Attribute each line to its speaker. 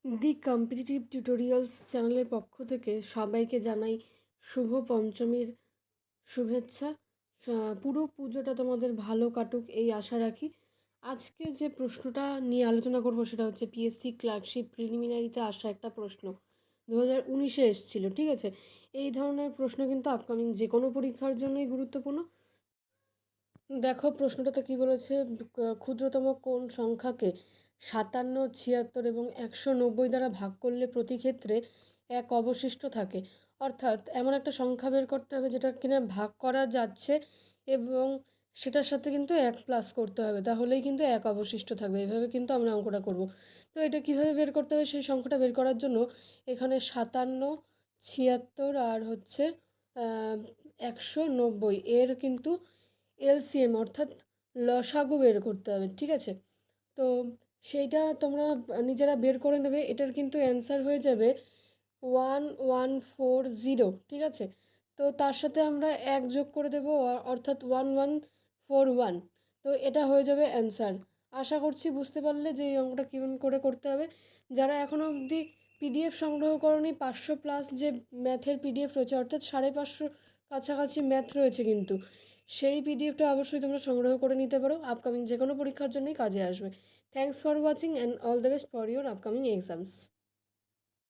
Speaker 1: দি competitive tutorials চ্যানেলের পক্ষ থেকে সবাইকে জানাই শুভ পঞ্চমীর শুভেচ্ছা। পুরো পুজোটা তোমাদের ভালো কাটুক এই আশা রাখি। আজকে যে প্রশ্নটা নিয়ে আলোচনা করব সেটা হচ্ছে পিএসসি ক্লার্কশিপ প্রিলিমিনারিতে আসা একটা প্রশ্ন, 2019-এ এসেছিল। ঠিক আছে, এই ধরনের প্রশ্ন কিন্তু আপকামিং যে কোনো পরীক্ষার জন্যই গুরুত্বপূর্ণ। দেখো প্রশ্নটাতে কী বলেছে, ক্ষুদ্রতম কোন সংখ্যাকে 57, 76 এবং 190 দ্বারা ভাগ করলে প্রতি ক্ষেত্রে এক অবশিষ্ট থাকে। অর্থাৎ এমন একটা সংখ্যা বের করতে হবে যেটা কিনা ভাগ করা যাচ্ছে এবং সেটার সাথে কিন্তু 1 প্লাস করতে হবে, তাহলেই কিন্তু এক অবশিষ্ট থাকবে। এভাবে কিন্তু আমরা অঙ্কটা করব। তো এটা কিভাবে বের করতে হবে, সেই সংখ্যাটা বের করার জন্য এখানে 57, 76 আর হচ্ছে 190 এর কিন্তু এলসিএম অর্থাৎ লসাগু বের করতে হবে। ঠিক আছে, তো সেইটা তোমরা নিজেরা বের করে নেবে। এটার কিন্তু অ্যান্সার হয়ে যাবে 1140। ঠিক আছে, তো তার সাথে আমরা এক যোগ করে দেবো, অর্থাৎ 1141। তো এটা হয়ে যাবে অ্যান্সার। আশা করছি বুঝতে পারলে যে এই অঙ্কটা কেমন করে করতে হবে। যারা এখনও অবধি পিডিএফ সংগ্রহ করনি, 500+ যে ম্যাথের পিডিএফ রয়েছে, অর্থাৎ 550 কাছাকাছি ম্যাথ রয়েছে, কিন্তু সেই পিডিএফটা অবশ্যই তোমরা সংগ্রহ করে নিতে পারো। আপকামিং যে কোনো পরীক্ষার জন্যই কাজে আসবে। Thanks for watching and all the best for your upcoming exams.